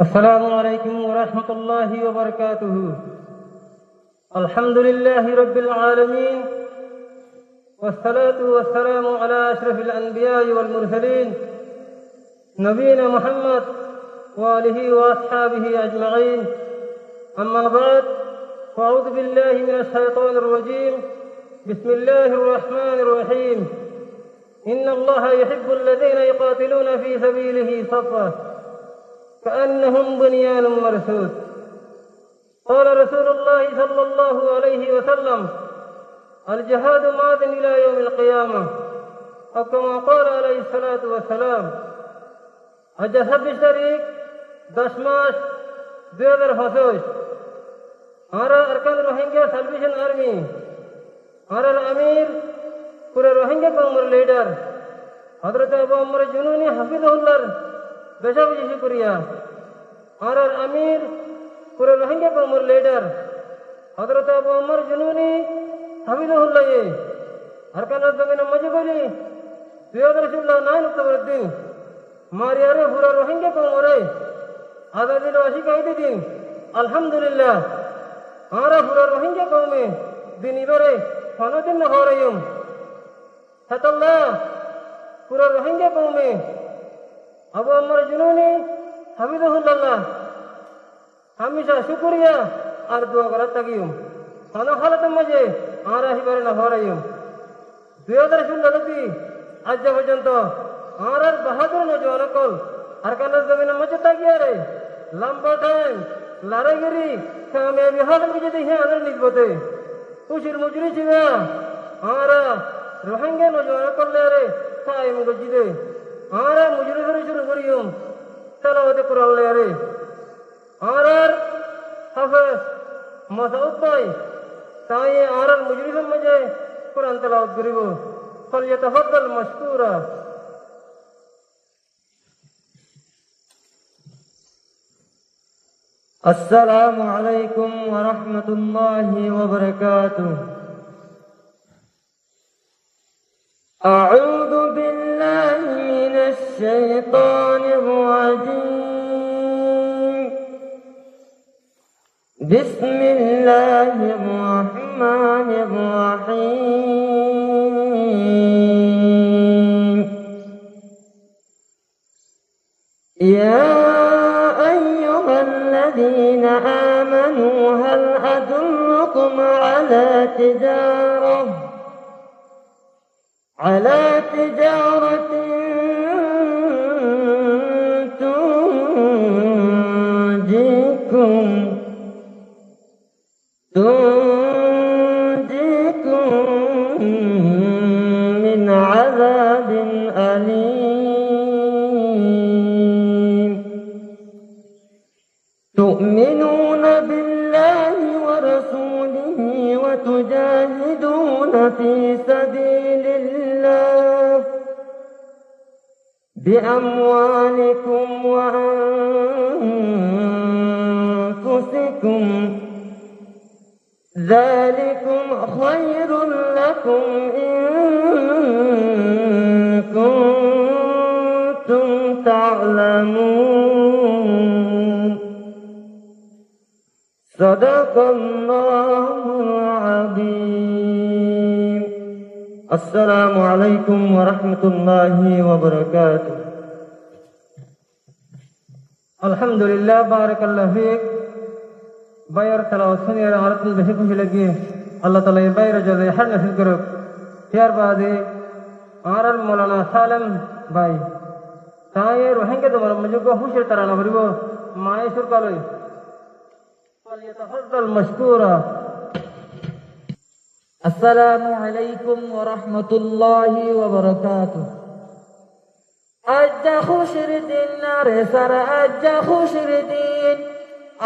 السلام عليكم ورحمة الله وبركاته. الحمد لله رب العالمين، والصلاة والسلام على أشرف الأنبياء والمرسلين نبينا محمد وآله وأصحابه أجمعين. أما بعد، فأعوذ بالله من الشيطان الرجيم. بسم الله الرحمن الرحيم. إن الله يحب الذين يقاتلون في سبيله صفا كأنهم بنيان مرصوص. قال رسول الله صلى الله عليه وسلم: الجهاد ماض إلى يوم القيامة، أو كما قال عليه الصلاة والسلام. আজ 26 তারিখ 10 মাস 2025 আমরা আরকান রোহিঙ্গা সালভেশন আর্মি আর আমির পুরো রোহিঙ্গা কওমের লিডার হযরত আবু আমর জুনুনি হাফিজাহুল্লাহর বেশাবেশি শুকরিয়া। আর আমির পুরো রোহিঙ্গা কওমের লিডার হযরত আবু আমর জুনুনি হাফিজাহুল্লাহ আরকানের জমিনে মজবুরি 2009 অক্টোবর দিন মারিয়ারে পুরো রোহিঙ্গা কওমরে আজাদিল ওয়াশিকাইতে দিন। আলহামদুলিল্লাহ আমরা পুরো রোহিঙ্গা কওমে দিন ইবারে সনদিন হরাইম হাতাল্লাহ পুরো রোহিঙ্গা কওমে আবু আমর জুনুনি হাফিজাহুল্লাহ হামেশা শুকরিয়া আর দোয়া করার তাকিম কোন হালতের মাঝে আমরা হিবারে না হরাইম। 2016 আজ পর্যন্ত আমরা বাহাদুর নজওয়ান কল আরকানের জমিনের মাঝে তাকিয়ে রে লম্বা টাইম লড়াইগিরি কামিয়াবি হাসিল করে দেখে আনার নিজবতে খুশির মজুরি ছিল আমরা রোহিঙ্গা নজওয়ান করলে রে কায়েম গজিদে আমরা মজুরি ধরে শুরু করিম তেলাওয়াতে কোরআন রে আর হাফেজ মাসউদ ভাই তাই আর মজুরিদের মাঝে কোরআন তেলাওয়াত করিব। ফালইয়াতাফাদ্দাল মাশকুরা। السلام عليكم ورحمة الله وبركاته. أعوذ بالله من الشيطان الرجيم. بسم الله الرحمن الرحيم. يا الذين آمنوا هل أدلكم على تجارة تنجيكم من عذاب أليم. تؤمنون بالله ورسوله وتجاهدون في سبيل الله بأموالكم وأنفسكم، ذلكم خير لكم إن كنتم تعلمون. صدق الله العظيم. السلام عليكم ورحمة الله وبركاته. الحمد لله بارك الله فيك. باير تلاوت سنير عرض بشي خوشی لگی اللہ تعالی باير جزائے ہر نصیب کرو. تیار بعدے آرال مولانا سالم بائی تائے روحنگے دمار مجھو خوشی ترانا بریبو مائے شرکالوئی فليتفضل مشكورا. السلام عليكم ورحمة الله وبركاته. أجا خوشر الدين نار سر أجا خوشر الدين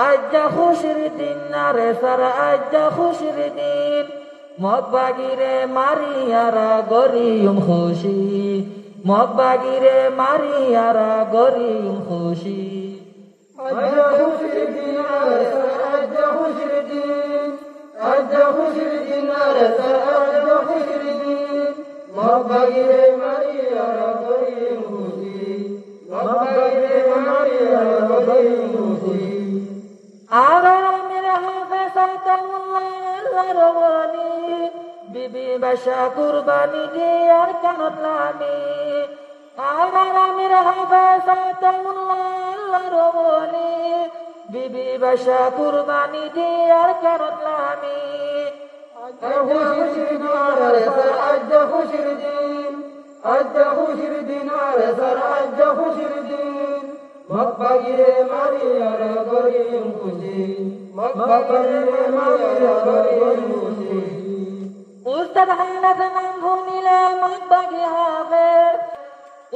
أجا خوشر الدين نار سر أجا خوشر الدين مقباگیره ماریارا گوریم خوشی مقباگیره ماریارا گوریم خوشی. أجا خوشر الدين أجا خوشر الدين أجا خوشر الدين أجا خوشر الدين مقباگیره ماریارا گوریم خوشی مقباگیره ماریارا গরিব খুশি আর আমির হাফেজ আতাউল্লাহ রওয়ানি বিবি বাসা কুরবানি দিয়ার কানত লামি আর আমির হাফেজ আতাউল্লাহ রওয়ানি বিবি বাসা কুরবানি দিয়ার কানত লামি খুশির দিনার সর আজ খুশির দিন আজ খুশির দিনার সর আজ খুশির দিন মকবাগিরে মারি আর গরিব খুশি মকবাগিরে মারি আর গরিব খুশি উস্তাদ হাইলাত নাম ভুনিলে মকবাগি হাফেজ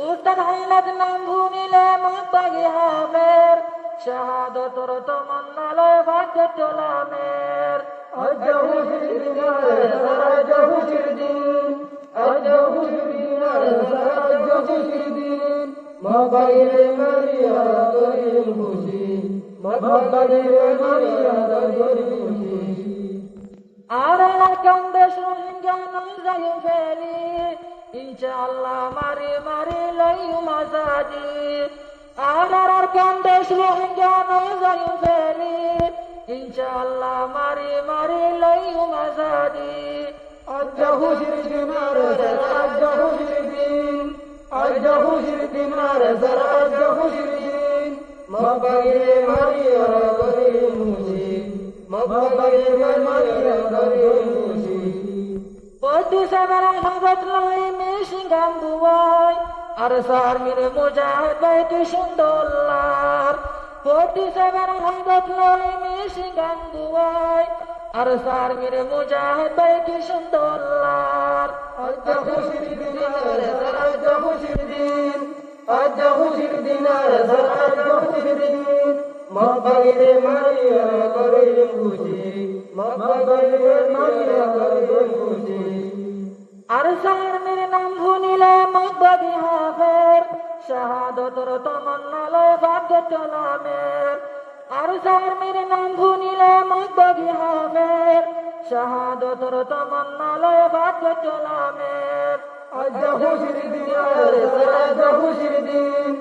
উস্তাদ হাইলাত নাম ভুনিলে মকবাগি হাফেজ শাহাদতর তমন্না লয় ভাগ্য তোলামের আজ খুশির দিনার সর আজ খুশির দিন আজ খুশির দিনার সর আজ খুশির দিন মকবাগিরে মারি আর গরিব খুশি মকবাগিরে মারি আর গরিব খুশি আর কান্দেশ রোহিঙ্গা নজাইম ফেলি ইনশাআল্লাহ মারি মারি লইম আজাদি আর কান্দেশ রোহিঙ্গা নজাইম ফেলি ইনশাআল্লাহ মারি মারি লইম আজাদি আজ খুশির দিনার সর আজ খুশির দিন আজ খুশির দিনার সর আজ খুশির দিন মকবাগিরে মারি আর গরিব খুশি মকবাগিরে মারি আর গরিব খুশি পদ্দু সাবার হাজত লই মিশিঙ্গাম বুয়াই আর সার মিরে মুজাহিদ বাইটি সুন্দরলার পদ্দু সাবার হাজত লই মিশিঙ্গাম বুয়াই আর সার মিরে মুজাহিদ বাইটি সুন্দরলার আজ খুশির দিনার সর আজ খুশির দিন আজ খুশির দিনার সর আজ খুশির দিন মকবাগিরে মারি আর গরিব খুশি মকবাগিরে মারি আর গরিব খুশি আর সার মিরে নাম ভুনিলে মকবাগি হাফের শাহাদতর তমন্না লয় ভাগ্য তোলামের আর সার মিরে নাম ভুনিলে মকবাগি হাফের শাহাদতর তমন্না লয় ভাগ্য তোলামের আজ খুশির দিনার সর আজ খুশির দিন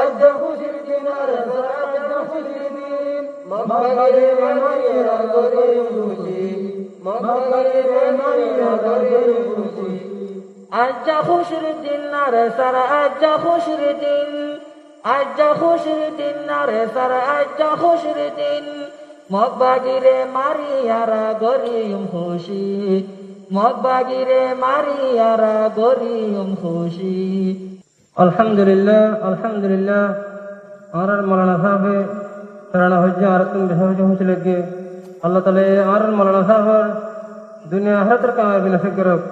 আজ খুশির দিনার সর আজ খুশির দিন মকবাগিরে মারি আর গরিব খুশি মকবাগিরে মারি আর গরিব খুশি আজ খুশির দিন রে সার আজ খুশির দিন আজ খুশির দিন রে সার আজ খুশির দিন মকবাগিরে মারি আর গরিম খুশি মকবাগিরে মারি আর গরিম খুশি আলহামদুলিল্লাহ আলহামদুলিল্লাহ আর মৌলানা সাহেব তারা হজ্জে আর তুমি বেশি হয়েছিল আল্লাহ তাআলা আর মৌলানা সাহেব দুনিয়া আখিরাতের কামাই বিনাশ করুক